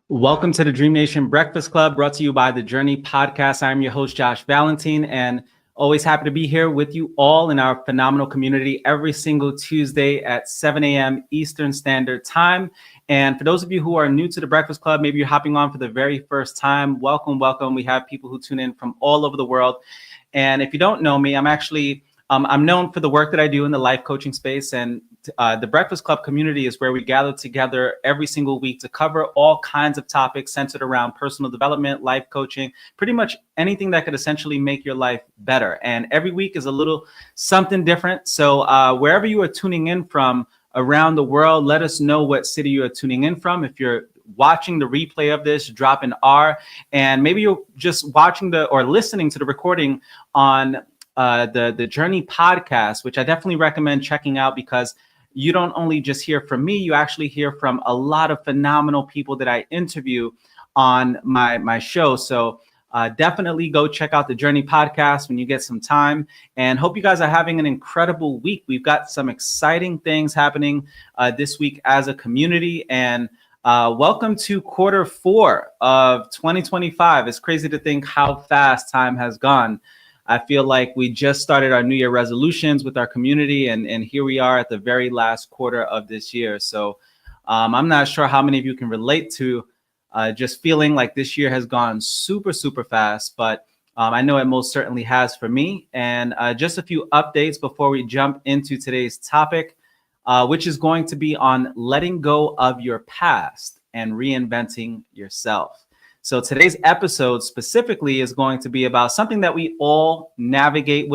Welcome to the Dream Nation Breakfast Club, brought to you by the Journey Podcast. I'm your host, Josh Valentine, and always happy to be here with you all in our phenomenal community every single Tuesday at 7 a.m. Eastern Standard Time. And for those of you who are new to the Breakfast Club, maybe you're hopping on for the very first time, welcome, welcome. We have people who tune in from all over the world. And if you don't know me, I'm known for the work that I do in the life coaching space, and the Breakfast Club community is where we gather together every single week to cover all kinds of topics centered around personal development, life coaching, pretty much anything that could essentially make your life better. And every week is a little something different. So wherever you are tuning in from around the world, let us know what city you are tuning in from. If you're watching the replay of this, drop an R. And maybe you're just watching or listening to the recording on the Journey podcast, which I definitely recommend checking out, because you don't only just hear from me, you actually hear from a lot of phenomenal people that I interview on my show. So definitely go check out the Journey podcast when you get some time, and hope you guys are having an incredible week. We've got some exciting things happening this week as a community, and welcome to quarter 4 of 2025. It's crazy to think how fast time has gone. I feel like we just started our New Year resolutions with our community, and here we are at the very last quarter of this year. So I'm not sure how many of you can relate to just feeling like this year has gone super, super fast, but I know it most certainly has for me. And just a few updates before we jump into today's topic, which is going to be on letting go of your past and reinventing yourself. So today's episode specifically is going to be about something that we all navigate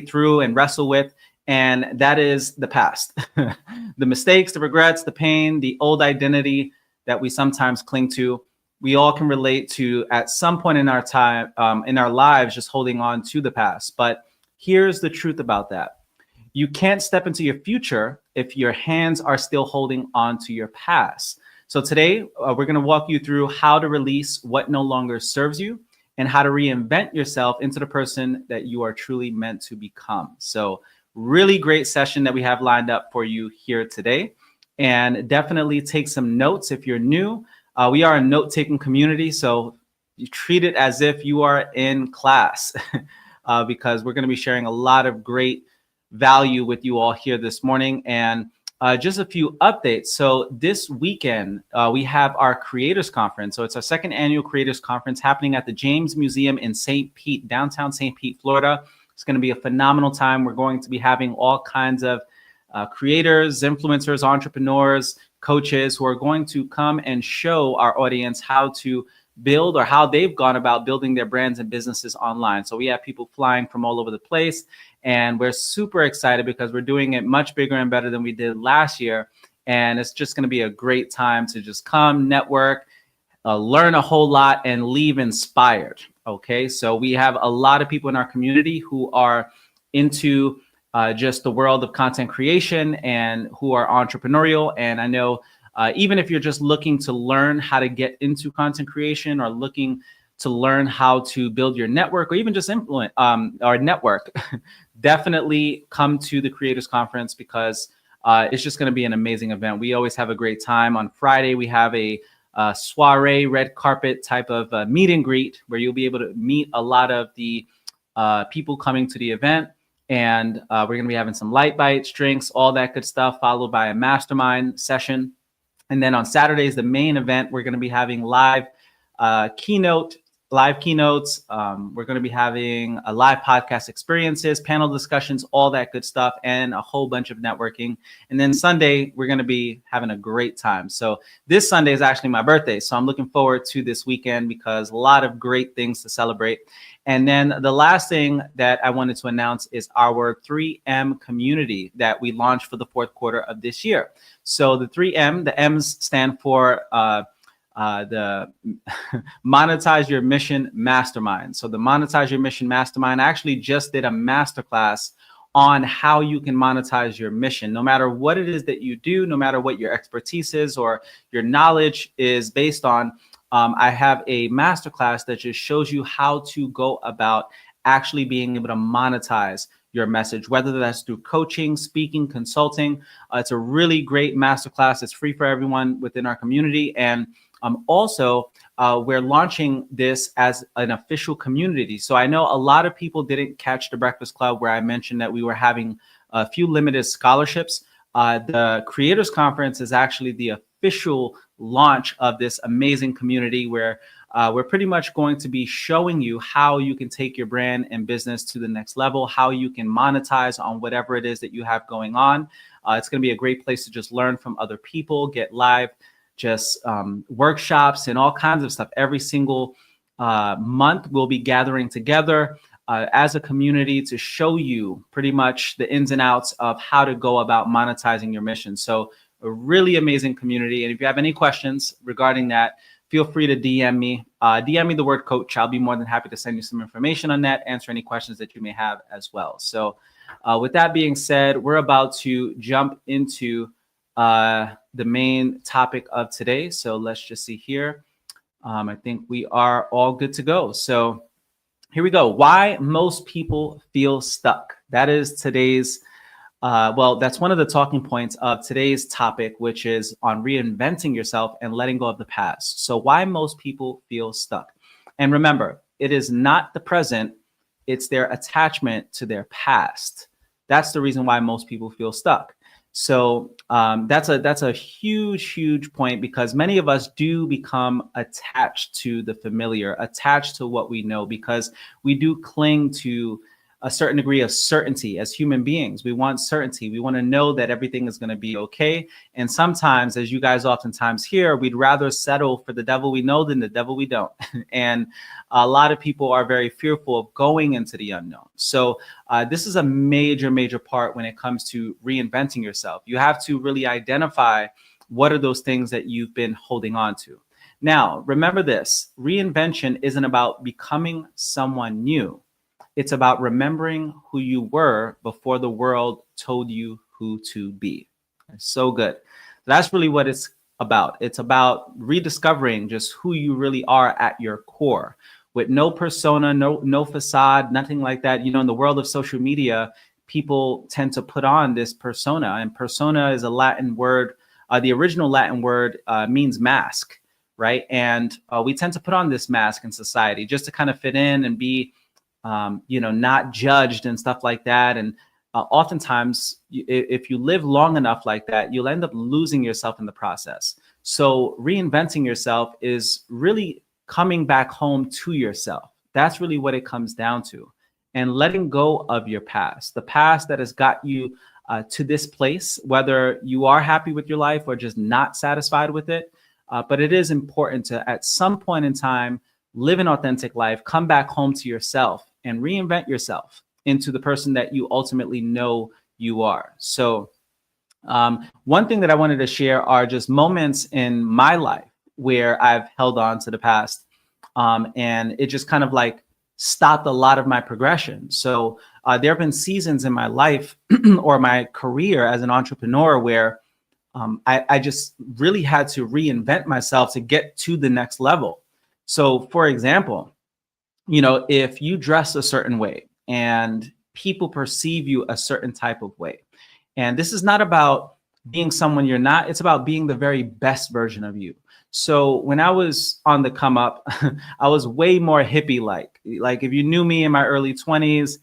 through and wrestle with, and that is the past. The mistakes, the regrets, the pain, the old identity that we sometimes cling to. We all can relate to at some point in our time, in our lives, just holding on to the past. But here's the truth about that. You can't step into your future if your hands are still holding on to your past. So today, we're going to walk you through how to release what no longer serves you and how to reinvent yourself into the person that you are truly meant to become. So really great session that we have lined up for you here today. And definitely take some notes if you're new. We are a note-taking community, so you treat it as if you are in class because we're going to be sharing a lot of great value with you all here this morning. And just a few updates. So this weekend, we have our Creators Conference. So it's our second annual Creators Conference happening at the James Museum in St. Pete, downtown St. Pete, Florida. It's going to be a phenomenal time. We're going to be having all kinds of creators, influencers, entrepreneurs, coaches who are going to come and show our audience how to build, or how they've gone about building their brands and businesses online. So we have people flying from all over the place, and we're super excited because we're doing it much bigger and better than we did last year. And it's just going to be a great time to just come, network, learn a whole lot, and leave inspired. Okay, so we have a lot of people in our community who are into just the world of content creation and who are entrepreneurial. And I know even if you're just looking to learn how to get into content creation, or looking to learn how to build your network, or even just implement our network, definitely come to the Creators Conference, because it's just going to be an amazing event. We always have a great time. On Friday, we have a soiree, red carpet type of meet and greet, where you'll be able to meet a lot of the people coming to the event. And we're going to be having some light bites, drinks, all that good stuff, followed by a mastermind session. And then on Saturdays, the main event, we're going to be having live keynotes. We're going to be having a live podcast experiences, panel discussions, all that good stuff, and a whole bunch of networking. And then Sunday, we're going to be having a great time. So this Sunday is actually my birthday. So I'm looking forward to this weekend, because a lot of great things to celebrate. And then the last thing that I wanted to announce is our 3M community that we launched for the fourth quarter of this year. So the 3M, the M's stand for the Monetize Your Mission Mastermind. So the Monetize Your Mission Mastermind, I actually just did a masterclass on how you can monetize your mission, no matter what it is that you do, no matter what your expertise is or your knowledge is based on. I have a masterclass that just shows you how to go about actually being able to monetize your message, whether that's through coaching, speaking, consulting. It's a really great masterclass. It's free for everyone within our community. And also, we're launching this as an official community. So I know a lot of people didn't catch the Breakfast Club where I mentioned that we were having a few limited scholarships. The Creators Conference is actually the official launch of this amazing community where we're pretty much going to be showing you how you can take your brand and business to the next level, how you can monetize on whatever it is that you have going on. It's going to be a great place to just learn from other people, get live, just workshops and all kinds of stuff. Every single month, we'll be gathering together as a community to show you pretty much the ins and outs of how to go about monetizing your mission. So a really amazing community. And if you have any questions regarding that, feel free to DM me. DM me the word coach. I'll be more than happy to send you some information on that, answer any questions that you may have as well. So with that being said, we're about to jump into the main topic of today. So let's just see here. I think we are all good to go. So here we go. Why most people feel stuck. That is today's, well, that's one of the talking points of today's topic, which is on reinventing yourself and letting go of the past. So why most people feel stuck. And remember, it is not the present, it's their attachment to their past. That's the reason why most people feel stuck. So that's a huge point, because many of us do become attached to the familiar, attached to what we know, because we do cling to a certain degree of certainty as human beings. We want certainty. We want to know that everything is going to be okay. And sometimes, as you guys oftentimes hear, we'd rather settle for the devil we know than the devil we don't. And a lot of people are very fearful of going into the unknown. So this is a major part when it comes to reinventing yourself. You have to really identify what are those things that you've been holding on to. Now, remember this, reinvention isn't about becoming someone new. It's about remembering who you were before the world told you who to be. So good. That's really what it's about. It's about rediscovering just who you really are at your core, with no persona, no facade, nothing like that. You know, in the world of social media, people tend to put on this persona, and persona is a Latin word. The original Latin word means mask, right? And we tend to put on this mask in society just to kind of fit in and be not judged and stuff like that. And oftentimes, if you live long enough like that, you'll end up losing yourself in the process. So reinventing yourself is really coming back home to yourself. That's really what it comes down to. And letting go of your past, the past that has got you to this place, whether you are happy with your life or just not satisfied with it. But it is important to, at some point in time, live an authentic life, come back home to yourself, and reinvent yourself into the person that you ultimately know you are. So one thing that I wanted to share are just moments in my life where I've held on to the past, and it just kind of like stopped a lot of my progression. So there have been seasons in my life or my career as an entrepreneur where I just really had to reinvent myself to get to the next level. So for example, if you dress a certain way and people perceive you a certain type of way, and this is not about being someone you're not, it's about being the very best version of you. So when I was on the come up, I was way more hippie-like. Like if you knew me in my early 20s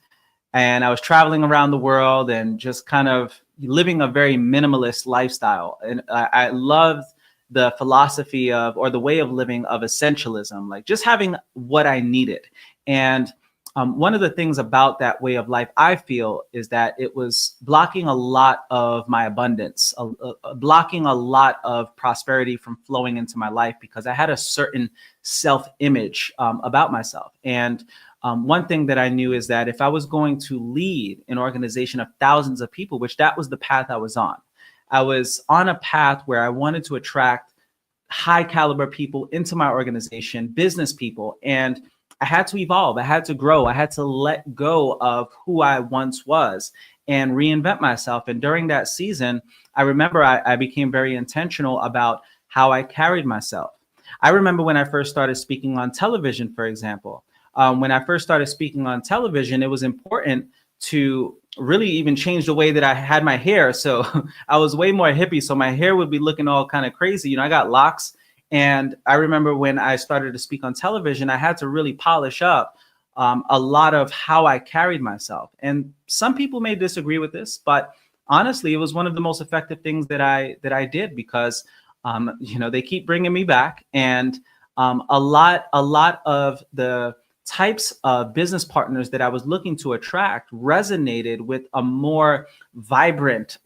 and I was traveling around the world and just kind of living a very minimalist lifestyle. And I loved the philosophy of, or the way of living of essentialism, like just having what I needed. And one of the things about that way of life, I feel, is that it was blocking a lot of my abundance, blocking a lot of prosperity from flowing into my life, because I had a certain self-image about myself. And one thing that I knew is that if I was going to lead an organization of thousands of people, which that was the path I was on, I was on a path where I wanted to attract high caliber people into my organization, business people, and I had to evolve. I had to grow. I had to let go of who I once was and reinvent myself. And during that season, I remember I became very intentional about how I carried myself. I remember when I first started speaking on television, for example. When I first started speaking on television, it was important to really even changed the way that I had my hair. So I was way more hippie. So my hair would be looking all kind of crazy. You know, I got locks. And I remember when I started to speak on television, I had to really polish up a lot of how I carried myself. And some people may disagree with this, but honestly, it was one of the most effective things that I did, because you know, they keep bringing me back. And a lot of the types of business partners that I was looking to attract resonated with a more vibrant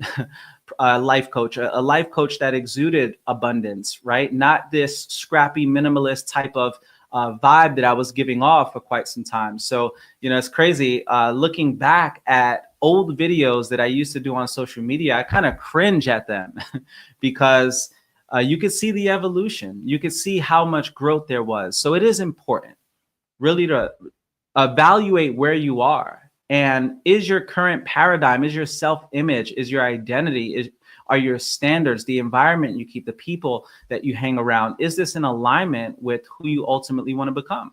life coach, a life coach that exuded abundance, right? Not this scrappy minimalist type of vibe that I was giving off for quite some time. So, you know, it's crazy. Looking back at old videos that I used to do on social media, I kind of cringe at them because you could see the evolution. You could see how much growth there was. So it is important really to evaluate where you are. And is your current paradigm, is your self-image, is your identity, are your standards, the environment you keep, the people that you hang around, is this in alignment with who you ultimately want to become?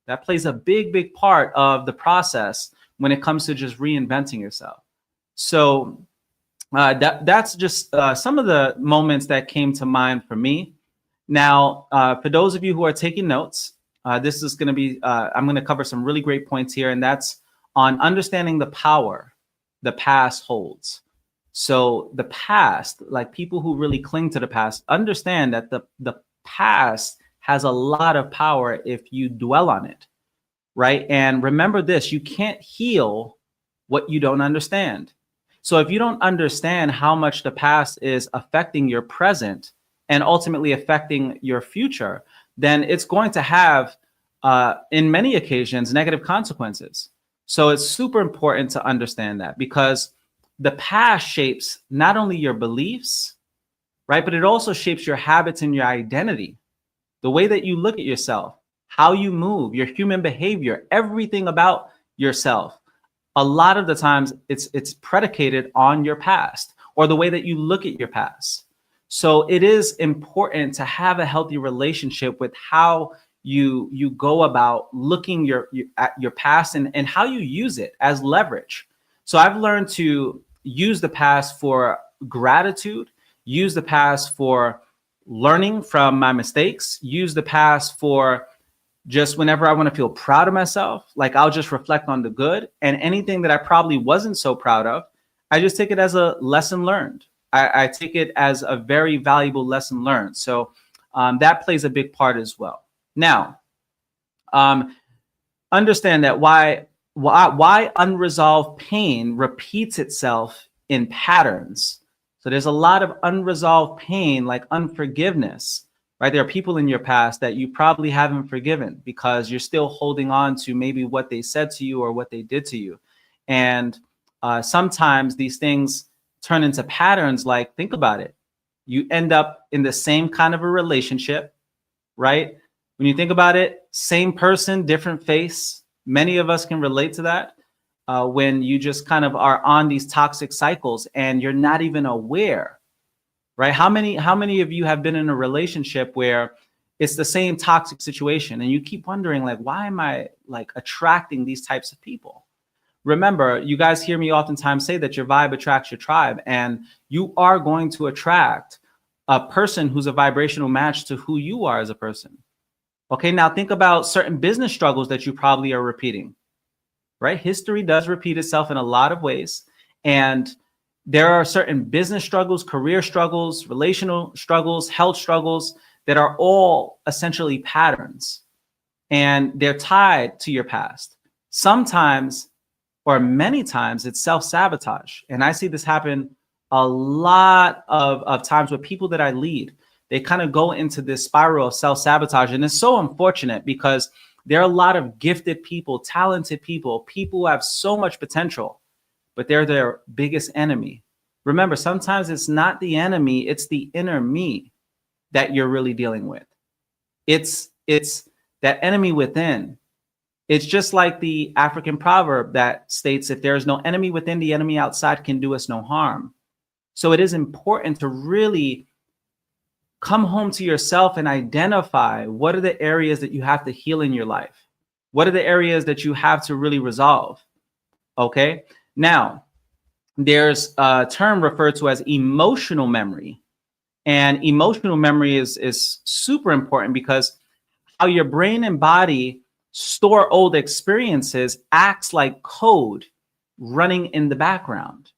That plays a big part of the process when it comes to just reinventing yourself. So that's just some of the moments that came to mind for me. Now, for those of you who are taking notes, this is going to be, I'm going to cover some really great points here, and that's on understanding the power the past holds. So the past, like people who really cling to the past, understand that the past has a lot of power if you dwell on it, right? And remember this, you can't heal what you don't understand. So if you don't understand how much the past is affecting your present and ultimately affecting your future, then it's going to have, in many occasions, negative consequences. So it's super important to understand that, because the past shapes not only your beliefs, right, but it also shapes your habits and your identity, the way that you look at yourself, how you move, your human behavior, everything about yourself. A lot of the times it's predicated on your past or the way that you look at your past. So it is important to have a healthy relationship with how you go about looking at your past and how you use it as leverage. So I've learned to use the past for gratitude, use the past for learning from my mistakes, use the past for just whenever I want to feel proud of myself, like I'll just reflect on the good, and anything that I probably wasn't so proud of, I just take it as a lesson learned. I take it as a very valuable lesson learned. So that plays a big part as well. Now, understand that why unresolved pain repeats itself in patterns. So there's a lot of unresolved pain, like unforgiveness, right? There are people in your past that you probably haven't forgiven because you're still holding on to maybe what they said to you or what they did to you. And sometimes these things turn into patterns. Like, think about it. You end up in the same kind of a relationship, right? When you think about it, same person, different face. Many of us can relate to that when you just kind of are on these toxic cycles and you're not even aware, right? How many of you have been in a relationship where it's the same toxic situation and you keep wondering, like, why am I like attracting these types of people? Remember, you guys hear me oftentimes say that your vibe attracts your tribe, and you are going to attract a person who's a vibrational match to who you are as a person. Okay, now think about certain business struggles that you probably are repeating, right? History does repeat itself in a lot of ways. And there are certain business struggles, career struggles, relational struggles, health struggles that are all essentially patterns. And they're tied to your past. Sometimes, or many times, it's self-sabotage. And I see this happen a lot of times with people that I lead. They kind of go into this spiral of self-sabotage. And it's so unfortunate because there are a lot of gifted people, talented people, people who have so much potential, but they're their biggest enemy. Remember, sometimes it's not the enemy, it's the inner me that you're really dealing with. It's that enemy within. It's just like the African proverb that states, if there is no enemy within, the enemy outside can do us no harm. So it is important to really come home to yourself and identify what are the areas that you have to heal in your life. What are the areas that you have to really resolve? Okay. Now, there's a term referred to as emotional memory. And emotional memory is super important because how your brain and body store old experiences acts like code running in the background.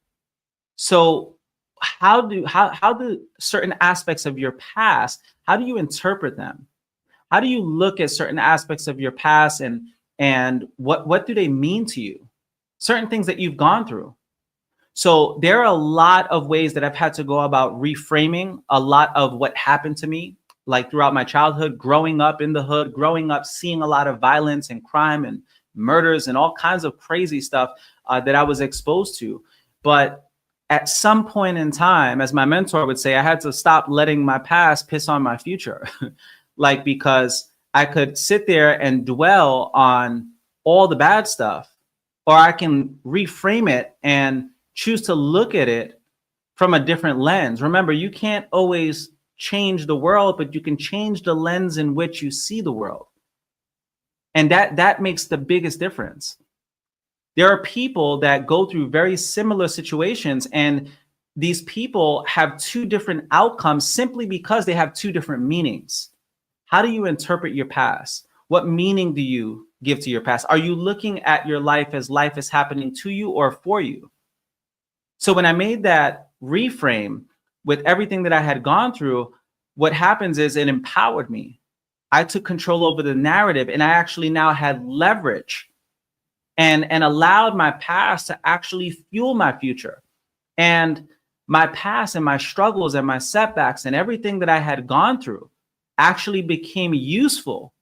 So how do certain aspects of your past, how do you interpret them? How do you look at certain aspects of your past, and what do they mean to you? Certain things that you've gone through. So there are a lot of ways that I've had to go about reframing a lot of what happened to me, like throughout my childhood, growing up in the hood, growing up, seeing a lot of violence and crime and murders and all kinds of crazy stuff that I was exposed to. But at some point in time, as my mentor would say, I had to stop letting my past piss on my future. Like, because I could sit there and dwell on all the bad stuff, or I can reframe it and choose to look at it from a different lens. Remember, you can't always change the world, but you can change the lens in which you see the world. And that makes the biggest difference. There are people that go through very similar situations, and these people have two different outcomes simply because they have two different meanings. How do you interpret your past? What meaning do you give to your past? Are you looking at your life as life is happening to you or for you? So when I made that reframe with everything that I had gone through, what happens is it empowered me. I took control over the narrative, and I actually now had leverage and allowed my past to actually fuel my future. And my past and my struggles and my setbacks and everything that I had gone through actually became useful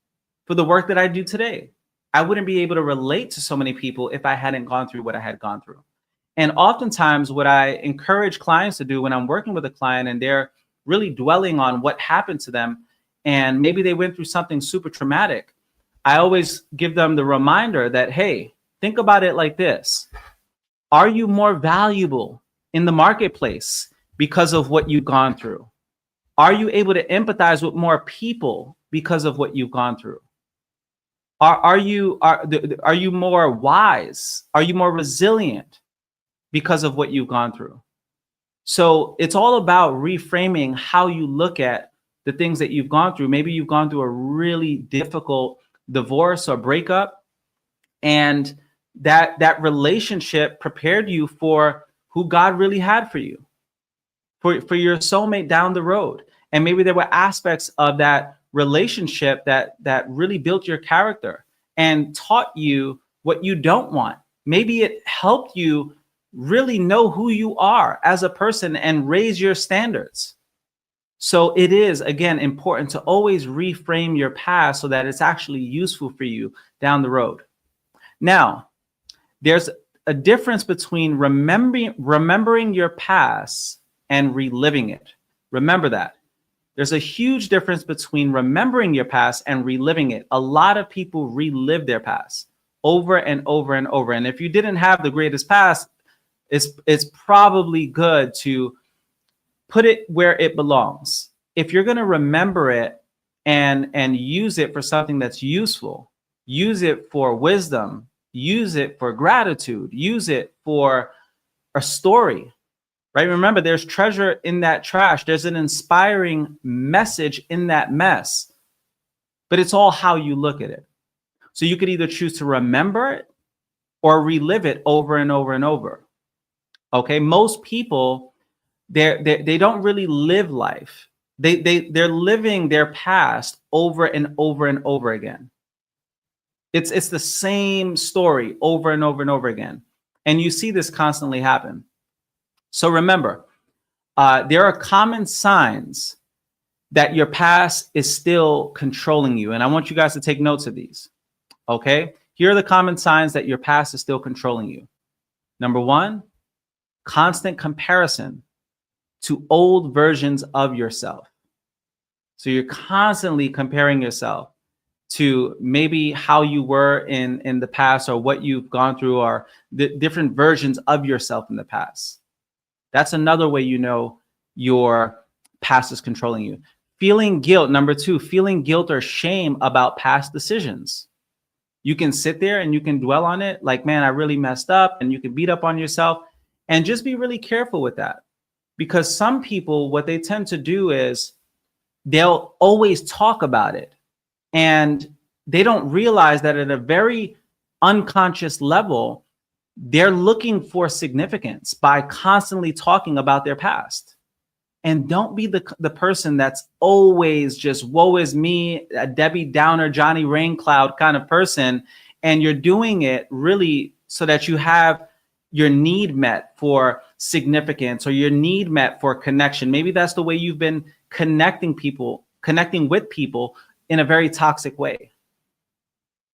for the work that I do today. I wouldn't be able to relate to so many people if I hadn't gone through what I had gone through. And oftentimes what I encourage clients to do when I'm working with a client and they're really dwelling on what happened to them, and maybe they went through something super traumatic, I always give them the reminder that, hey, think about it like this. Are you more valuable in the marketplace because of what you've gone through? Are you able to empathize with more people because of what you've gone through? Are you more wise? Are you more resilient because of what you've gone through? So it's all about reframing how you look at the things that you've gone through. Maybe you've gone through a really difficult divorce or breakup, and that relationship prepared you for who God really had for you, for your soulmate down the road. And maybe there were aspects of that relationship that really built your character and taught you what you don't want. Maybe it helped you really know who you are as a person and raise your standards. So it is, again, important to always reframe your past so that it's actually useful for you down the road. Now, there's a difference between remembering your past and reliving it. Remember that. There's a huge difference between remembering your past and reliving it. A lot of people relive their past over and over and over. And if you didn't have the greatest past, it's probably good to put it where it belongs. If you're going to remember it and use it for something that's useful, use it for wisdom, use it for gratitude, use it for a story, right? Remember, there's treasure in that trash. There's an inspiring message in that mess, but it's all how you look at it. So you could either choose to remember it or relive it over and over and over. Okay, most people, they don't really live life. They're living their past over and over and over again. It's the same story over and over and over again. And you see this constantly happen. So remember, there are common signs that your past is still controlling you. And I want you guys to take notes of these. Okay, here are the common signs that your past is still controlling you. Number one, constant comparison to old versions of yourself. So you're constantly comparing yourself to maybe how you were in the past, or what you've gone through, or the different versions of yourself in the past. That's another way you know your past is controlling you. Feeling guilt. Number two, feeling guilt or shame about past decisions. You can sit there and you can dwell on it like, man, I really messed up, and you can beat up on yourself, and just be really careful with that. Because some people, what they tend to do is they'll always talk about it, and they don't realize that at a very unconscious level, they're looking for significance by constantly talking about their past. And don't be the person that's always just woe is me, a Debbie Downer, Johnny Raincloud kind of person. And you're doing it really so that you have your need met for significance, or your need met for connection. Maybe that's the way you've been connecting with people in a very toxic way.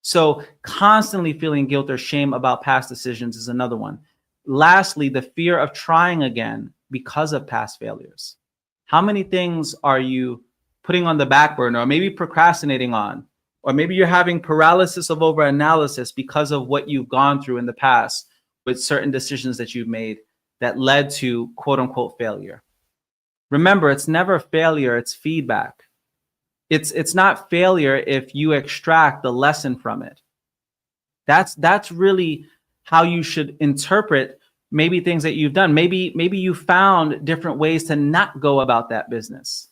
So constantly feeling guilt or shame about past decisions is another one. Lastly, the fear of trying again because of past failures. How many things are you putting on the back burner, or maybe procrastinating on, or maybe you're having paralysis of overanalysis because of what you've gone through in the past with certain decisions that you've made that led to quote unquote failure? Remember, it's never failure, it's feedback. It's not failure if you extract the lesson from it. That's really how you should interpret maybe things that you've done. Maybe you found different ways to not go about that business.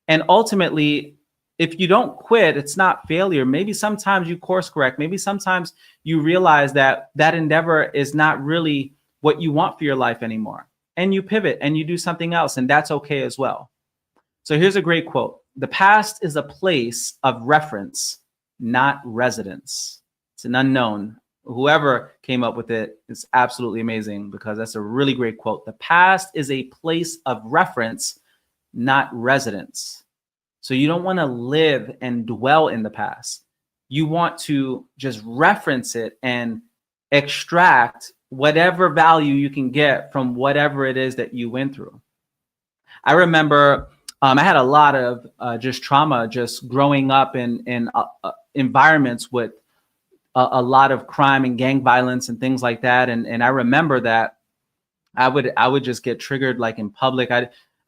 And ultimately, if you don't quit, it's not failure. Maybe sometimes you course correct. Maybe sometimes you realize that that endeavor is not really what you want for your life anymore, and you pivot and you do something else, and that's okay as well. So here's a great quote. The past is a place of reference, not residence. It's an unknown. Whoever came up with it is absolutely amazing, because that's a really great quote. The past is a place of reference, not residence. So you don't want to live and dwell in the past. You want to just reference it and extract whatever value you can get from whatever it is that you went through. I remember I had a lot of just trauma just growing up in environments with a lot of crime and gang violence and things like that. And I remember that I would just get triggered, like in public.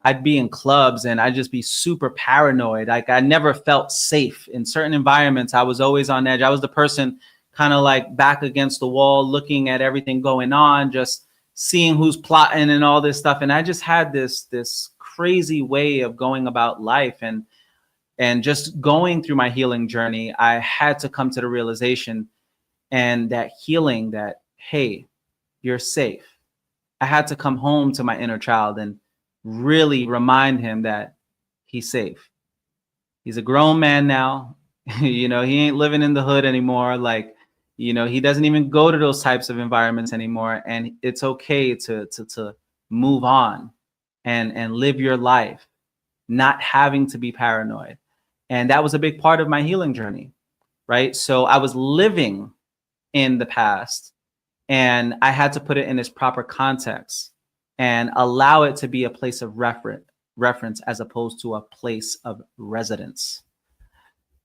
I'd be in clubs and I'd just be super paranoid. Like I never felt safe in certain environments. I was always on edge. I was the person kind of like back against the wall, looking at everything going on, just seeing who's plotting and all this stuff. And I just had this crazy way of going about life. And just going through my healing journey, I had to come to the realization and that healing that, hey, you're safe. I had to come home to my inner child and really remind him that he's safe. He's a grown man now. He ain't living in the hood anymore. Like, he doesn't even go to those types of environments anymore. And it's okay to move on and live your life, not having to be paranoid. And that was a big part of my healing journey, right? So I was living in the past, and I had to put it in its proper context and allow it to be a place of reference as opposed to a place of residence.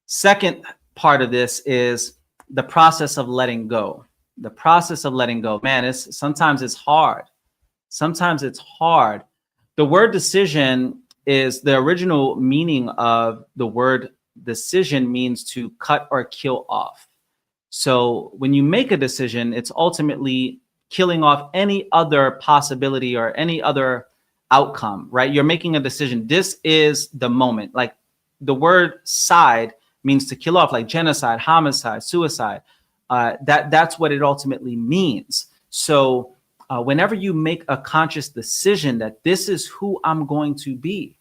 Second part of this is the process of letting go. The process of letting go. Man, sometimes it's hard. Sometimes it's hard. The word decision is the original meaning of the word decision means to cut or kill off. So when you make a decision, it's ultimately killing off any other possibility or any other outcome, right? You're making a decision. This is the moment. Like the word side means to kill off, like genocide, homicide, suicide. That's what it ultimately means. So whenever you make a conscious decision that this is who I'm going to be,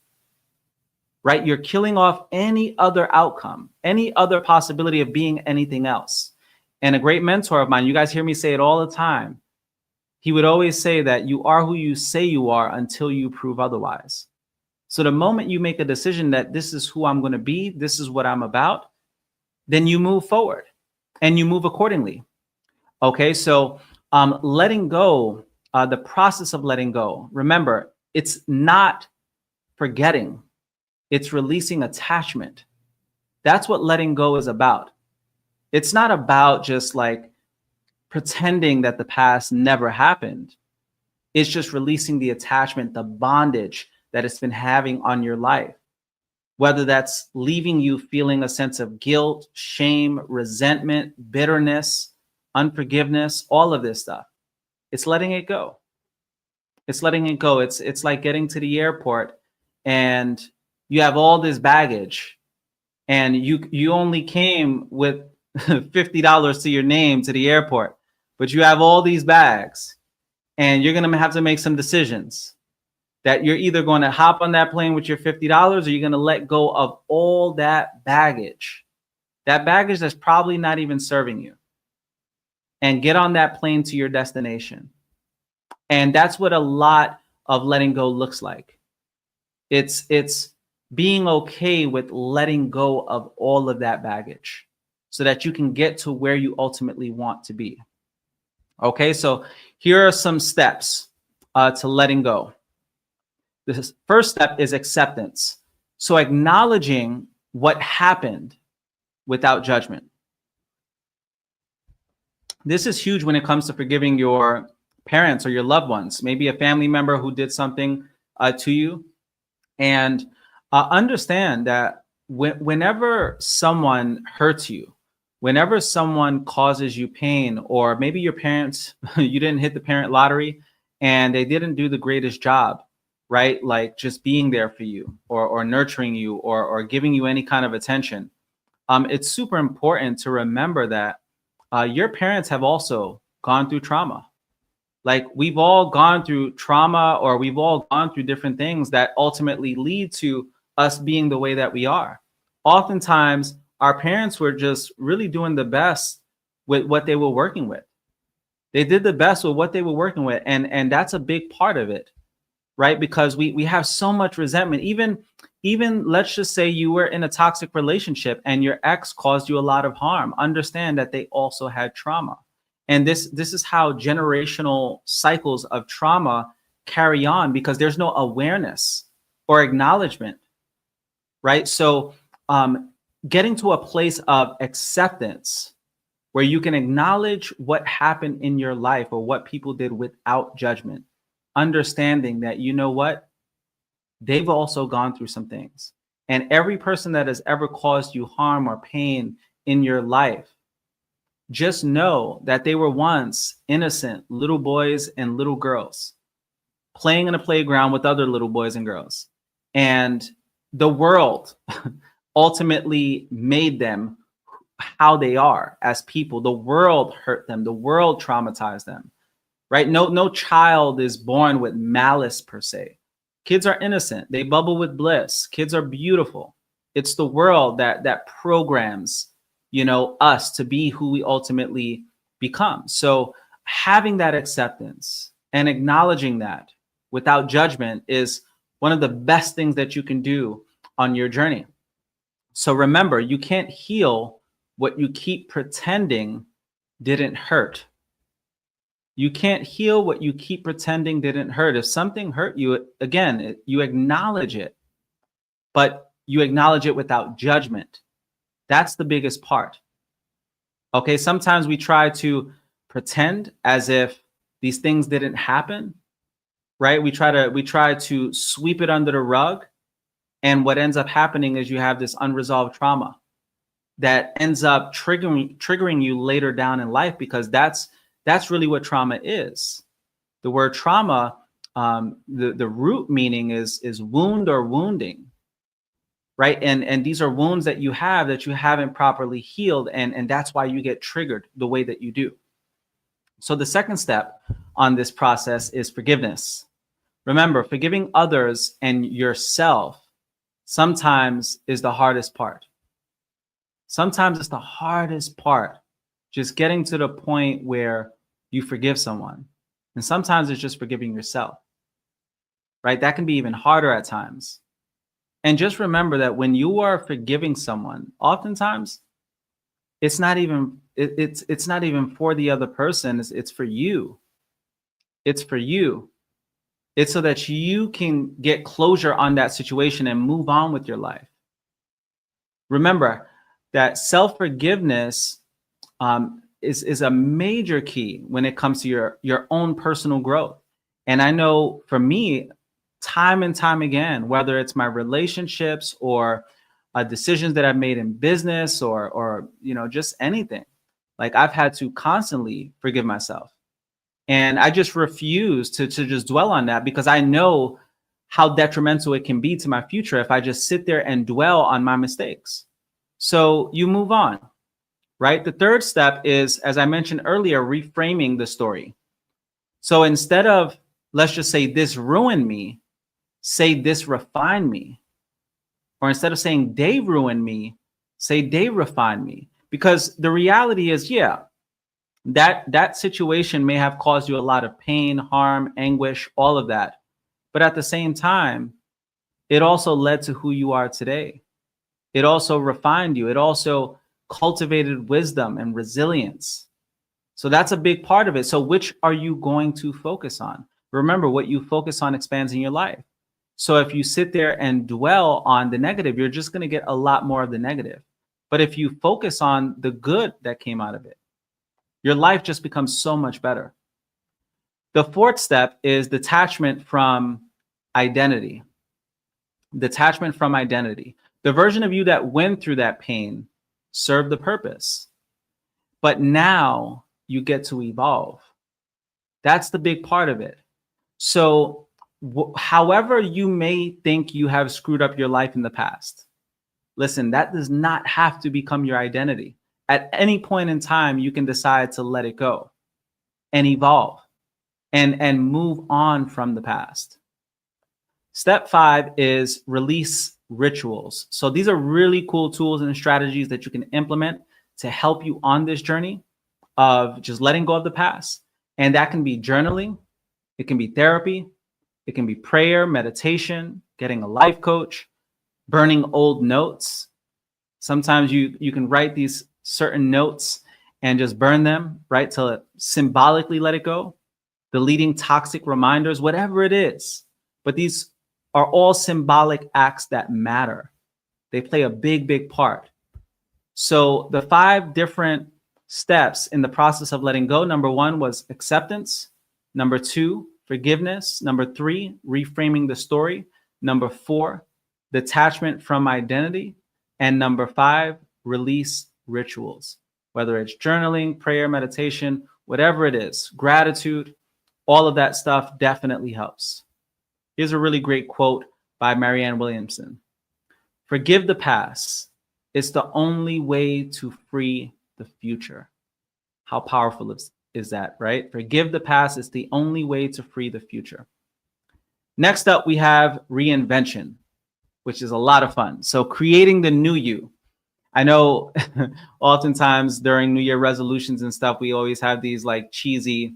right? You're killing off any other outcome, any other possibility of being anything else. And a great mentor of mine, you guys hear me say it all the time. He would always say that you are who you say you are until you prove otherwise. So the moment you make a decision that this is who I'm going to be, this is what I'm about, then you move forward and you move accordingly. Okay, so letting go, the process of letting go. Remember, it's not forgetting. It's releasing attachment. That's what letting go is about. It's not about just like pretending that the past never happened. It's just releasing the attachment, the bondage that it's been having on your life. whether that's leaving you feeling a sense of guilt, shame, resentment, bitterness, unforgiveness, all of this stuff. It's letting it go. It's letting it go. It's like getting to the airport and you have all this baggage and you only came with $50 to your name to the airport, but you have all these bags and you're going to have to make some decisions that you're either going to hop on that plane with your $50 or you're going to let go of all that baggage that's probably not even serving you, and get on that plane to your destination. And that's what a lot of letting go looks like. It's being okay with letting go of all of that baggage so that you can get to where you ultimately want to be. Okay, so here are some steps to letting go. The first step is acceptance. So acknowledging what happened without judgment. This is huge when it comes to forgiving your parents or your loved ones, maybe a family member who did something to you. And understand that whenever someone hurts you, whenever someone causes you pain, or maybe your parents, you didn't hit the parent lottery and they didn't do the greatest job, right? Like just being there for you or nurturing you or giving you any kind of attention. It's super important to remember that your parents have also gone through trauma. Like we've all gone through trauma, or we've all gone through different things that ultimately lead to us being the way that we are. Oftentimes, our parents were just really doing the best with what they were working with. They did the best with what they were working with. And that's a big part of it, right? Because we have so much resentment. Even let's just say you were in a toxic relationship and your ex caused you a lot of harm. Understand that they also had trauma. And this is how generational cycles of trauma carry on, because there's no awareness or acknowledgement, right? So getting to a place of acceptance where you can acknowledge what happened in your life or what people did without judgment, understanding that, you know what, they've also gone through some things. And every person that has ever caused you harm or pain in your life, just know that they were once innocent little boys and little girls playing in a playground with other little boys and girls. And the world ultimately made them how they are as people. The world hurt them. The world traumatized them, right? No child is born with malice per se. Kids are innocent. They bubble with bliss. Kids are beautiful. It's the world that programs us to be who we ultimately become. So having that acceptance and acknowledging that without judgment is one of the best things that you can do on your journey. So remember, you can't heal what you keep pretending didn't hurt. You can't heal what you keep pretending didn't hurt. If something hurt you, again, you acknowledge it, but you acknowledge it without judgment. That's the biggest part. Okay, sometimes we try to pretend as if these things didn't happen, right? We try to sweep it under the rug, and what ends up happening is you have this unresolved trauma that ends up triggering you later down in life, because that's really what trauma is. The word trauma, the root meaning is wound or wounding. Right. And these are wounds that you haven't properly healed. And that's why you get triggered the way that you do. So the second step on this process is forgiveness. Remember, forgiving others and yourself sometimes is the hardest part. Sometimes it's the hardest part, just getting to the point where you forgive someone. And sometimes it's just forgiving yourself. Right. That can be even harder at times. And just remember that when you are forgiving someone, oftentimes it's not even for the other person. It's for you. It's for you. It's so that you can get closure on that situation and move on with your life. Remember that self-forgiveness is a major key when it comes to your own personal growth. And I know for me, time and time again, whether it's my relationships or decisions that I've made in business or just anything. Like I've had to constantly forgive myself. And I just refuse to just dwell on that because I know how detrimental it can be to my future if I just sit there and dwell on my mistakes. So you move on, right? The third step is, as I mentioned earlier, reframing the story. So instead of, let's just say, this ruined me, say this refined me. Or instead of saying they ruined me, say they refined me. Because the reality is, yeah, that situation may have caused you a lot of pain, harm, anguish, all of that. But at the same time, it also led to who you are today. It also refined you. It also cultivated wisdom and resilience. So that's a big part of it. So which are you going to focus on? Remember, what you focus on expands in your life. So if you sit there and dwell on the negative, you're just going to get a lot more of the negative. But if you focus on the good that came out of it, your life just becomes so much better. The fourth step is detachment from identity. Detachment from identity. The version of you that went through that pain served the purpose. But now you get to evolve. That's the big part of it. So however you may think you have screwed up your life in the past, listen, that does not have to become your identity. At any point in time, you can decide to let it go and evolve and move on from the past. Step 5 is release rituals. So these are really cool tools and strategies that you can implement to help you on this journey of just letting go of the past. And that can be journaling, it can be therapy, it can be prayer, meditation, getting a life coach, burning old notes. Sometimes you can write these certain notes and just burn them, right? To symbolically let it go, deleting toxic reminders, whatever it is. But these are all symbolic acts that matter. They play a big, big part. So the 5 different steps in the process of letting go. Number 1 was acceptance. Number 2, forgiveness. Number 3, reframing the story. Number 4, detachment from identity. And number 5, release rituals, whether it's journaling, prayer, meditation, whatever it is, gratitude, all of that stuff definitely helps. Here's a really great quote by Marianne Williamson. Forgive the past. It's the only way to free the future. How powerful is that, right? Forgive the past. It's the only way to free the future. Next up, we have reinvention, which is a lot of fun. So creating the new you. I know oftentimes during New Year resolutions and stuff, we always have these like cheesy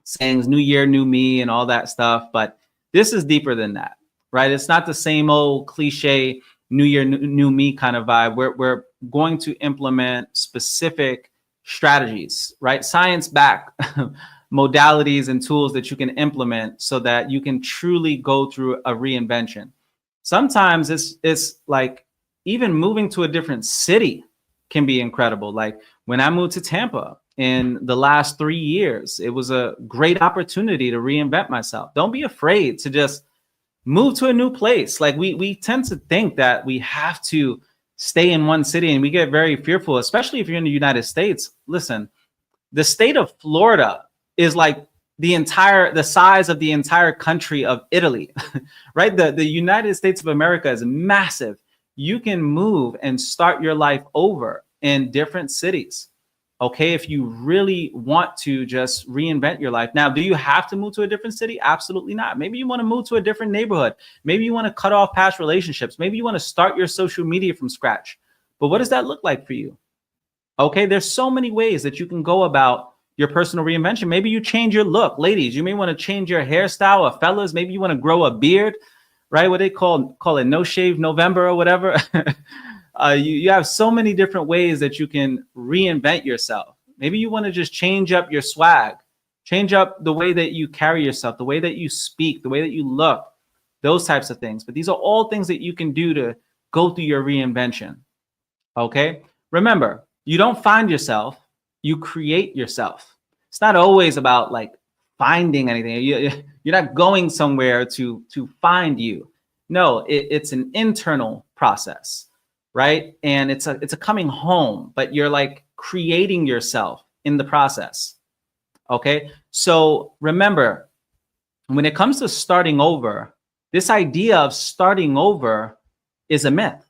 sayings, new year, new me, and all that stuff. But this is deeper than that, right? It's not the same old cliche new year, new me kind of vibe. We're going to implement specific strategies, right? Science-backed modalities and tools that you can implement so that you can truly go through a reinvention. Sometimes it's like even moving to a different city can be incredible. Like when I moved to Tampa in the last 3 years, it was a great opportunity to reinvent myself. Don't be afraid to just move to a new place. Like we tend to think that we have to stay in one city and we get very fearful, especially if you're in the United States. Listen, the state of Florida is like the size of the entire country of Italy, right? The United States of America is massive. You can move and start your life over in different cities. Okay, if you really want to just reinvent your life. Now, do you have to move to a different city? Absolutely not. Maybe you want to move to a different neighborhood. Maybe you want to cut off past relationships. Maybe you want to start your social media from scratch. But what does that look like for you? Okay, there's so many ways that you can go about your personal reinvention. Maybe you change your look. Ladies, you may want to change your hairstyle, or fellas, maybe you want to grow a beard, right? What they call it no shave November or whatever. You have so many different ways that you can reinvent yourself. Maybe you want to just change up your swag, change up the way that you carry yourself, the way that you speak, the way that you look, those types of things. But these are all things that you can do to go through your reinvention. Okay. Remember, you don't find yourself, you create yourself. It's not always about like finding anything. You're not going somewhere to find you. No, it's an internal process, right? And it's a coming home, but you're like creating yourself in the process. Okay. So remember, when it comes to starting over, this idea of starting over is a myth.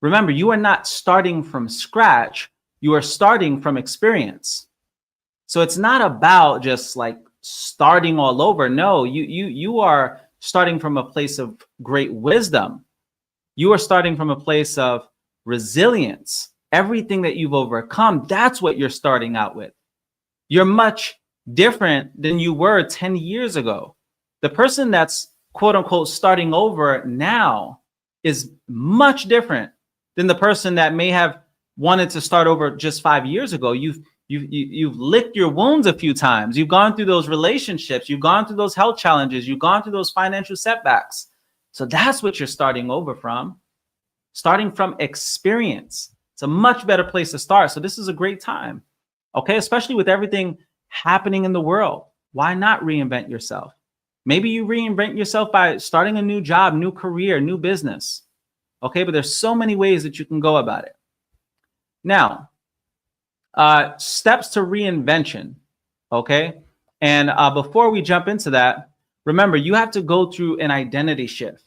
Remember, you are not starting from scratch. You are starting from experience. So it's not about just like starting all over. No, you are starting from a place of great wisdom. You are starting from a place of resilience. Everything that you've overcome, that's what you're starting out with. You're much different than you were 10 years ago. The person that's quote unquote starting over now is much different than the person that may have wanted to start over just 5 years ago. You've licked your wounds a few times. You've gone through those relationships. You've gone through those health challenges. You've gone through those financial setbacks. So that's what you're starting over from. Starting from experience. It's a much better place to start. So this is a great time. Okay, especially with everything happening in the world. Why not reinvent yourself? Maybe you reinvent yourself by starting a new job, new career, new business. Okay, but there's so many ways that you can go about it. Now, steps to reinvention. Okay, and before we jump into that, remember, you have to go through an identity shift.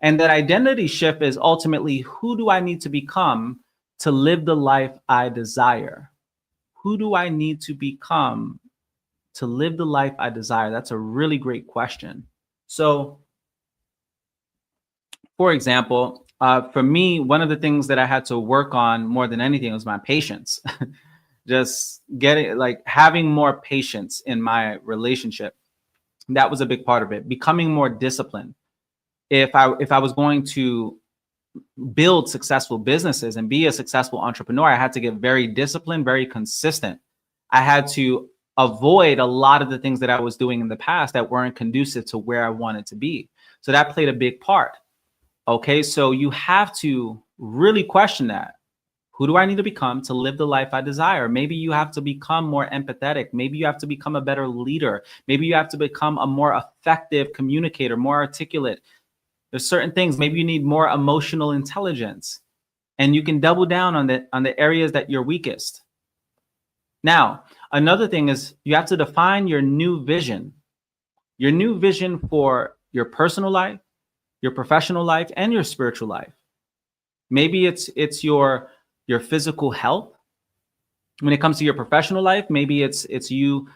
And that identity shift is ultimately, who do I need to become to live the life I desire? Who do I need to become to live the life I desire? That's a really great question. So, for example, for me, one of the things that I had to work on more than anything was my patience. Just having more patience in my relationship. That was a big part of it. Becoming more disciplined. If I was going to build successful businesses and be a successful entrepreneur, I had to get very disciplined, very consistent. I had to avoid a lot of the things that I was doing in the past that weren't conducive to where I wanted to be. So that played a big part. Okay, so you have to really question that. Who do I need to become to live the life I desire? Maybe you have to become more empathetic. Maybe you have to become a better leader. Maybe you have to become a more effective communicator, more articulate. There's certain things. Maybe you need more emotional intelligence, and you can double down on the areas that you're weakest. Now, another thing is you have to define your new vision for your personal life, your professional life, and your spiritual life. Maybe it's your physical health. When it comes to your professional life, maybe it's you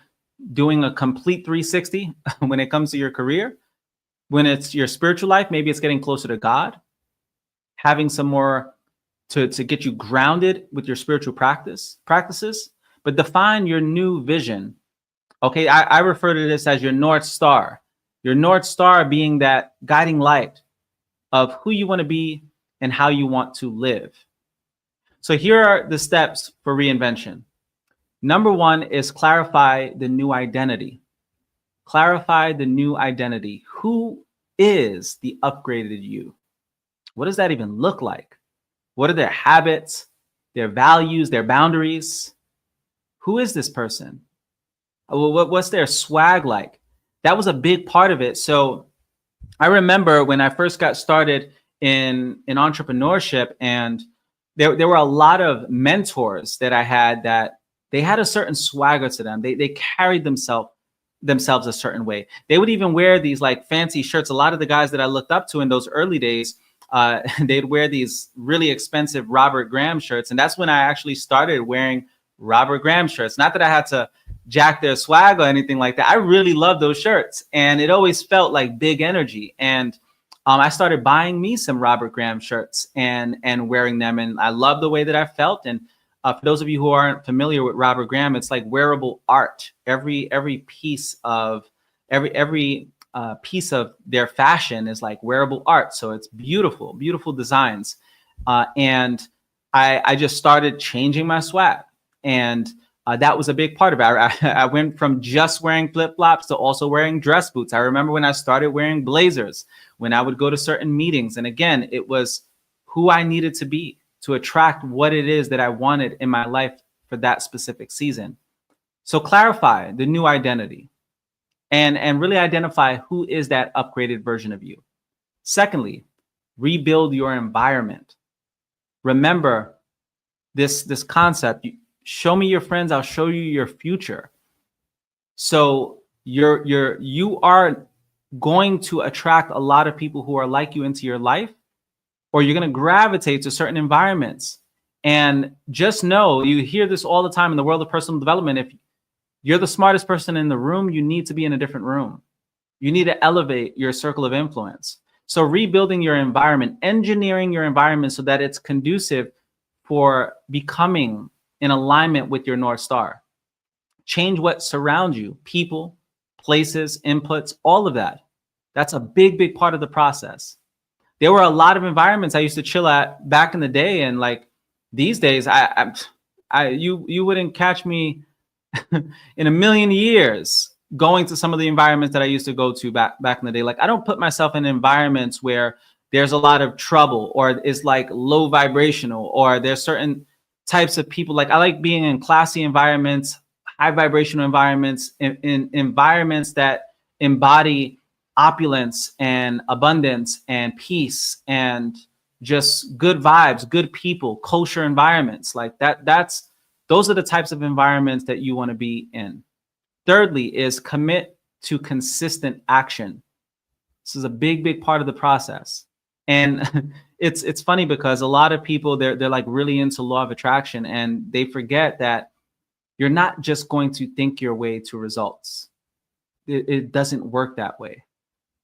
doing a complete 360 when it comes to your career. When it's your spiritual life, maybe it's getting closer to God, having some more to get you grounded with your spiritual practices. But define your new vision. Okay, I refer to this as your North Star. Your North Star being that guiding light of who you want to be and how you want to live. So here are the steps for reinvention. Number one is clarify the new identity. Clarify the new identity. Who is the upgraded you? What does that even look like? What are their habits, their values, their boundaries? Who is this person? What's their swag like? That was a big part of it. So I remember when I first got started in entrepreneurship, and there were a lot of mentors that I had that they had a certain swagger to them. They carried themselves a certain way. They would even wear these like fancy shirts. A lot of the guys that I looked up to in those early days, they'd wear these really expensive Robert Graham shirts. And that's when I actually started wearing Robert Graham shirts. Not that I had to jack their swag or anything like that. I really loved those shirts, and it always felt like big energy. And I started buying me some Robert Graham shirts and wearing them. And I love the way that I felt. And for those of you who aren't familiar with Robert Graham, it's like wearable art. Every piece of piece of their fashion is like wearable art. So it's beautiful, beautiful designs. And I just started changing my swag. And that was a big part of it. I went from just wearing flip-flops to also wearing dress boots. I remember when I started wearing blazers, when I would go to certain meetings. And again, it was who I needed to be to attract what it is that I wanted in my life for that specific season. So clarify the new identity. and really identify who is that upgraded version of you. Secondly, rebuild your environment. Remember this concept. Show me your friends, I'll show you your future. So you are going to attract a lot of people who are like you into your life, or you're going to gravitate to certain environments. And just know, you hear this all the time in the world of personal development. If you're the smartest person in the room, you need to be in a different room. You need to elevate your circle of influence. So rebuilding your environment, engineering your environment so that it's conducive for becoming in alignment with your North Star. Change what surrounds you, people, places, inputs, all of that. That's a big, big part of the process. There were a lot of environments I used to chill at back in the day, and like these days, you wouldn't catch me in a million years going to some of the environments that I used to go to back in the day. Like, I don't put myself in environments where there's a lot of trouble, or it's like low vibrational, or there's certain types of people. Like, I like being in classy environments, high vibrational environments, in environments that embody opulence and abundance and peace and just good vibes, good people, kosher environments like that. Those are the types of environments that you want to be in. Thirdly is commit to consistent action. This is a big, big part of the process. And it's funny because a lot of people, they're like really into law of attraction, and they forget that you're not just going to think your way to results. It doesn't work that way.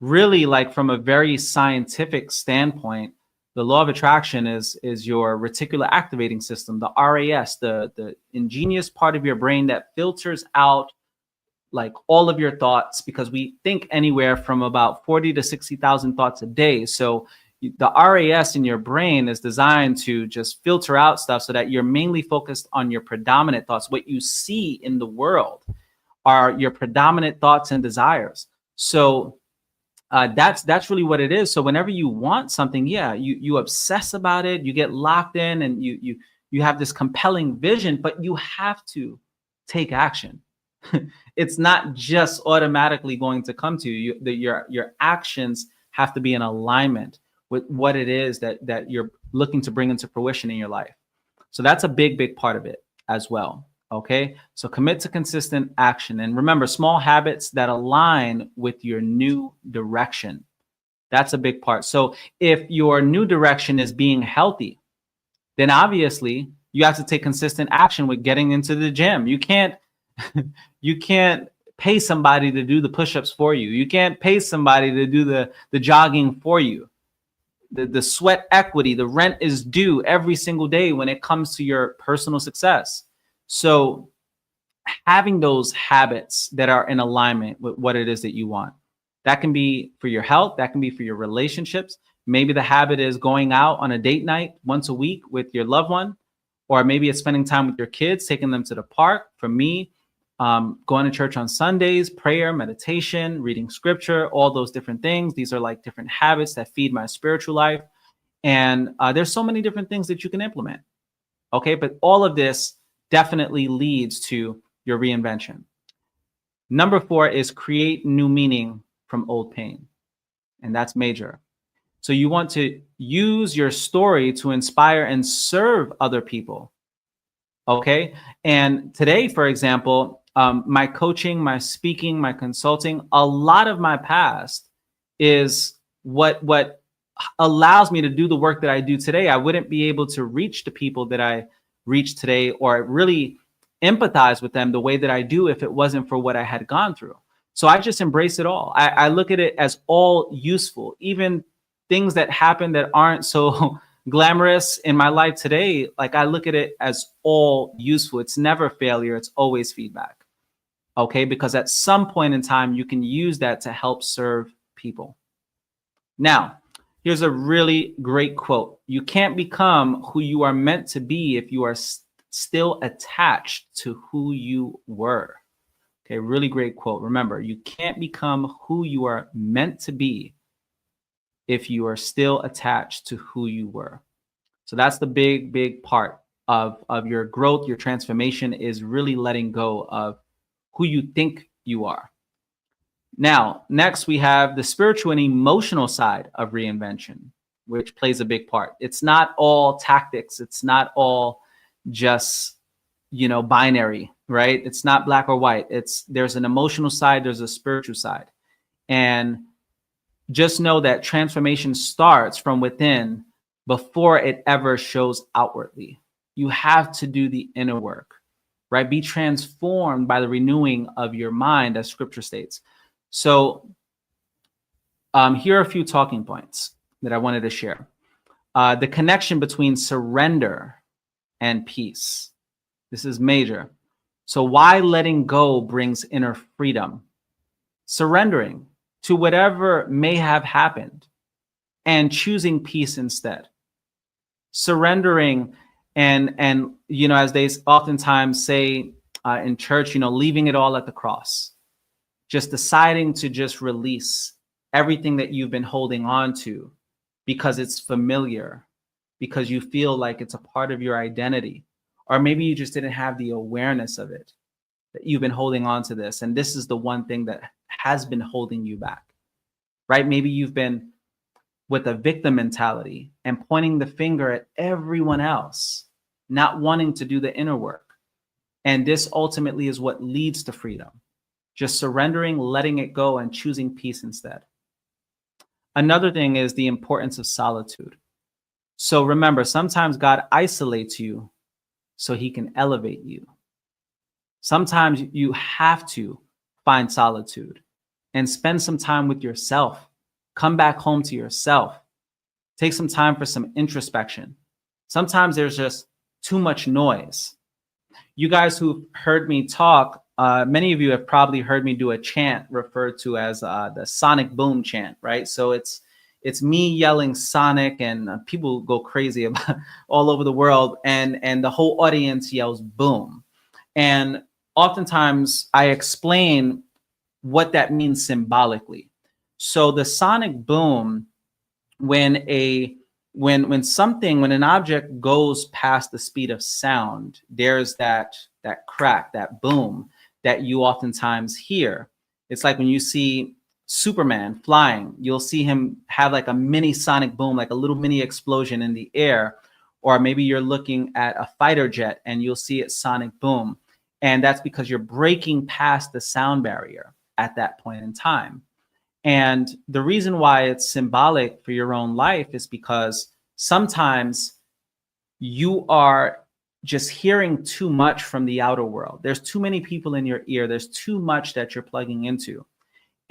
Really, like from a very scientific standpoint, the law of attraction is your reticular activating system, the RAS, the ingenious part of your brain that filters out like all of your thoughts, because we think anywhere from about 40 to 60,000 thoughts a day. So the RAS in your brain is designed to just filter out stuff so that you're mainly focused on your predominant thoughts. What you see in the world are your predominant thoughts and desires. So that's really what it is. So whenever you want something, yeah, you obsess about it, you get locked in, and you have this compelling vision, but you have to take action. It's not just automatically going to come to you. Your actions have to be in alignment with what it is that you're looking to bring into fruition in your life. So that's a big, big part of it as well. Okay, so commit to consistent action. And remember, small habits that align with your new direction. That's a big part. So if your new direction is being healthy, then obviously you have to take consistent action with getting into the gym. You can't pay somebody to do the push-ups for you. You can't pay somebody to do the jogging for you. The sweat equity, the rent is due every single day when it comes to your personal success. So having those habits that are in alignment with what it is that you want, that can be for your health, that can be for your relationships. Maybe the habit is going out on a date night once a week with your loved one, or maybe it's spending time with your kids, taking them to the park. For me, going to church on Sundays, prayer, meditation, reading scripture, all those different things. These are like different habits that feed my spiritual life. And there's so many different things that you can implement. Okay, but all of this definitely leads to your reinvention. Number 4 is create new meaning from old pain. And that's major. So you want to use your story to inspire and serve other people. Okay. And today, for example, my coaching, my speaking, my consulting, a lot of my past is what allows me to do the work that I do today. I wouldn't be able to reach the people that I reach today, or really empathize with them the way that I do, if it wasn't for what I had gone through. So I just embrace it all. I look at it as all useful, even things that happen that aren't so glamorous in my life today. Like, I look at it as all useful. It's never failure. It's always feedback. Okay. Because at some point in time, you can use that to help serve people. Now, here's a really great quote. You can't become who you are meant to be if you are still attached to who you were. Okay, really great quote. Remember, you can't become who you are meant to be if you are still attached to who you were. So that's the big, big part of your growth, your transformation, is really letting go of who you think you are. Now, next we have the spiritual and emotional side of reinvention, which plays a big part. It's not all tactics. It's not all just, binary, right? It's not black or white. There's an emotional side, there's a spiritual side. And just know that transformation starts from within before it ever shows outwardly. You have to do the inner work, right? Be transformed by the renewing of your mind, as scripture states. So here are a few talking points that I wanted to share. The connection between surrender and peace. This is major. So why letting go brings inner freedom? Surrendering to whatever may have happened and choosing peace instead. Surrendering and as they oftentimes say in church, leaving it all at the cross. Just deciding to just release everything that you've been holding on to because it's familiar, because you feel like it's a part of your identity, or maybe you just didn't have the awareness of it, that you've been holding on to this. And this is the one thing that has been holding you back, right? Maybe you've been with a victim mentality and pointing the finger at everyone else, not wanting to do the inner work. And this ultimately is what leads to freedom. Just surrendering, letting it go, and choosing peace instead. Another thing is the importance of solitude. So remember, sometimes God isolates you so he can elevate you. Sometimes you have to find solitude and spend some time with yourself. Come back home to yourself. Take some time for some introspection. Sometimes there's just too much noise. You guys who've heard me talk, many of you have probably heard me do a chant referred to as the sonic boom chant, right? So it's me yelling sonic, and people go crazy about all over the world, and the whole audience yells boom. And oftentimes I explain what that means symbolically. So the sonic boom, when an object goes past the speed of sound, there's that crack, that boom that you oftentimes hear. It's like when you see Superman flying, you'll see him have like a mini sonic boom, like a little mini explosion in the air. Or maybe you're looking at a fighter jet and you'll see it sonic boom. And that's because you're breaking past the sound barrier at that point in time. And the reason why it's symbolic for your own life is because sometimes you are just hearing too much from the outer world. There's too many people in your ear. There's too much that you're plugging into.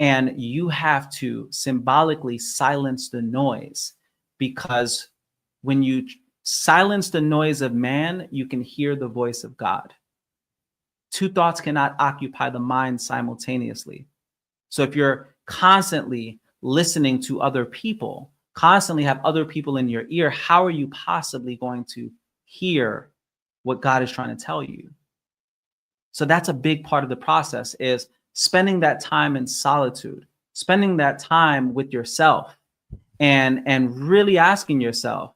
And you have to symbolically silence the noise, because when you silence the noise of man, you can hear the voice of God. Two thoughts cannot occupy the mind simultaneously. So if you're constantly listening to other people, constantly have other people in your ear, how are you possibly going to hear what God is trying to tell you? So that's a big part of the process, is spending that time in solitude, spending that time with yourself, and really asking yourself,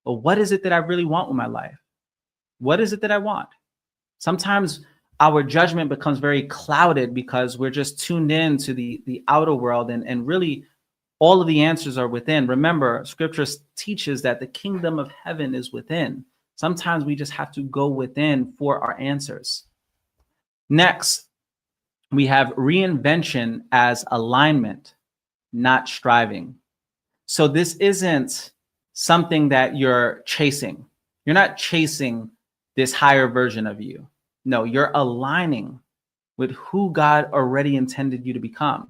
well, what is it that I really want with my life? What is it that I want? Sometimes our judgment becomes very clouded because we're just tuned in to the outer world, and really all of the answers are within. Remember, scripture teaches that the kingdom of heaven is within. Sometimes we just have to go within for our answers. Next, we have reinvention as alignment, not striving. So this isn't something that you're chasing. You're not chasing this higher version of you. No, you're aligning with who God already intended you to become.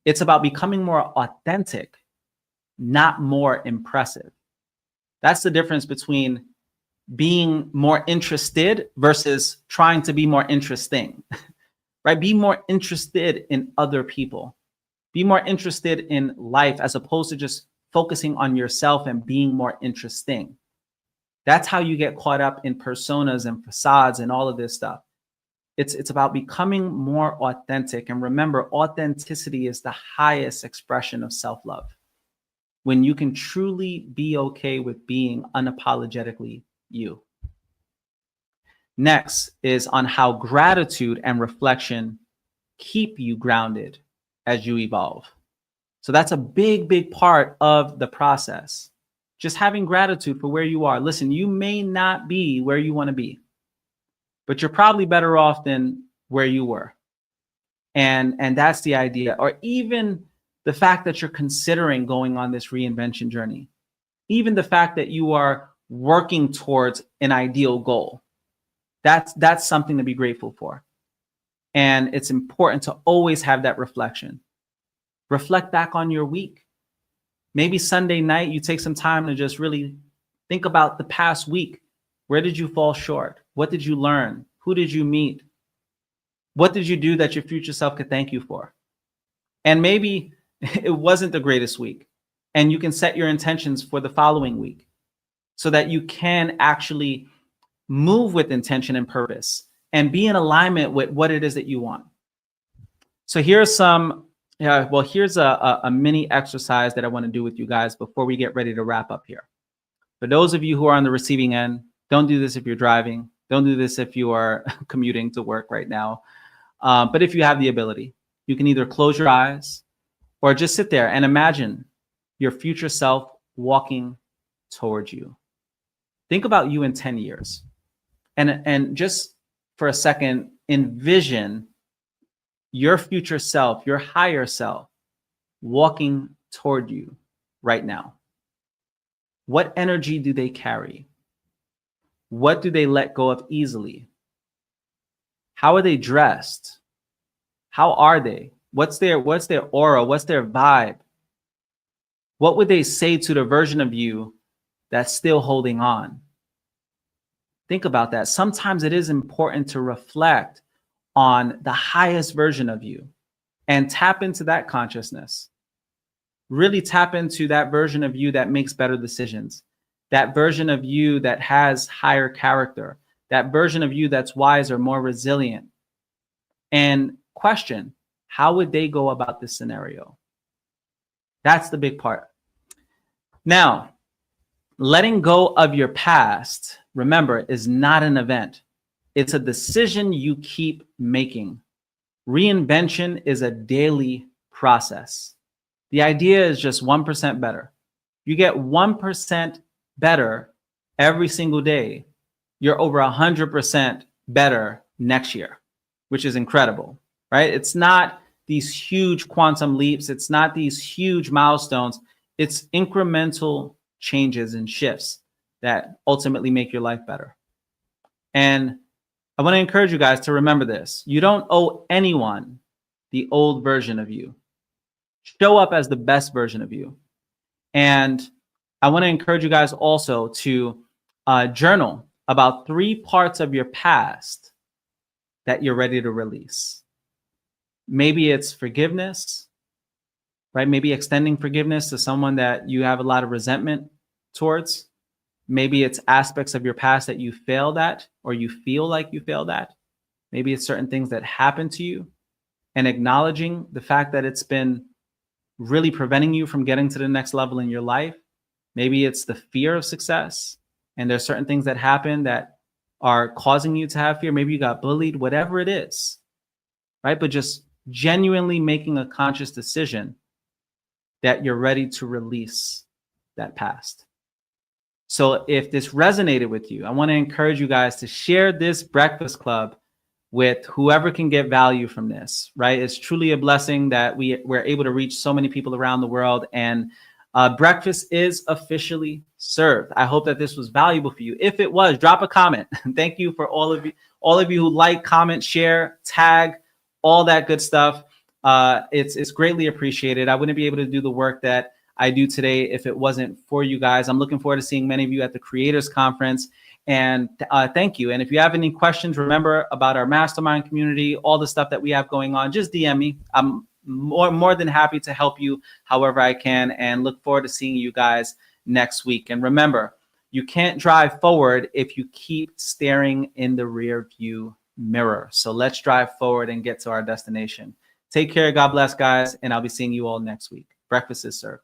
It's about becoming more authentic, not more impressive. That's the difference between being more interested versus trying to be more interesting, right? Be more interested in other people. Be more interested in life as opposed to just focusing on yourself and being more interesting. That's how you get caught up in personas and facades and all of this stuff. It's about becoming more authentic. And remember, authenticity is the highest expression of self-love. When you can truly be okay with being unapologetically you. Next is on how gratitude and reflection keep you grounded as you evolve. So that's a big, big part of the process. Just having gratitude for where you are. Listen, you may not be where you want to be, but you're probably better off than where you were. And that's the idea. Or even the fact that you're considering going on this reinvention journey. Even the fact that you are working towards an ideal goal. That's something to be grateful for. And it's important to always have that reflection. Reflect back on your week. Maybe Sunday night, you take some time to just really think about the past week. Where did you fall short? What did you learn? Who did you meet? What did you do that your future self could thank you for? And maybe it wasn't the greatest week, and you can set your intentions for the following week so that you can actually move with intention and purpose and be in alignment with what it is that you want. So here's here's a mini exercise that I want to do with you guys before we get ready to wrap up here. For those of you who are on the receiving end, don't do this if you're driving. Don't do this if you are commuting to work right now. But if you have the ability, you can either close your eyes or just sit there and imagine your future self walking towards you. Think about you in 10 years. And just for a second, envision your future self, your higher self, walking toward you right now. What energy do they carry? What do they let go of easily? How are they dressed? How are they? What's their aura? What's their vibe? What would they say to the version of you that's still holding on? Think about that. Sometimes it is important to reflect on the highest version of you and tap into that consciousness. Really tap into that version of you that makes better decisions, that version of you that has higher character, that version of you that's wiser, more resilient. And question, how would they go about this scenario? That's the big part. Now, letting go of your past, remember, is not an event. It's a decision you keep making. Reinvention is a daily process. The idea is just 1% better. You get 1% better every single day. You're over 100% better next year, which is incredible, right? It's not these huge quantum leaps. It's not these huge milestones. It's incremental changes and shifts that ultimately make your life better. And I want to encourage you guys to remember this. You don't owe anyone the old version of you. Show up as the best version of you. And I want to encourage you guys also to journal about 3 parts of your past that you're ready to release. Maybe it's forgiveness, right? Maybe extending forgiveness to someone that you have a lot of resentment towards. Maybe it's aspects of your past that you failed at or you feel like you failed at. Maybe it's certain things that happened to you and acknowledging the fact that it's been really preventing you from getting to the next level in your life. Maybe it's the fear of success and there's certain things that happen that are causing you to have fear. Maybe you got bullied, whatever it is, right? But just genuinely making a conscious decision that you're ready to release that past. So if this resonated with you, I want to encourage you guys to share this breakfast club with whoever can get value from this, right? It's truly a blessing that we're able to reach so many people around the world, and breakfast is officially served. I hope that this was valuable for you. If it was, drop a comment. Thank you for all of you who like, comment, share, tag, all that good stuff. It's greatly appreciated. I wouldn't be able to do the work that I do today if it wasn't for you guys. I'm looking forward to seeing many of you at the Creators Conference. And thank you. And if you have any questions, remember about our mastermind community, all the stuff that we have going on, just DM me. I'm more than happy to help you however I can, and look forward to seeing you guys next week. And remember, you can't drive forward if you keep staring in the rear view mirror. So let's drive forward and get to our destination. Take care. God bless, guys. And I'll be seeing you all next week. Breakfast is served.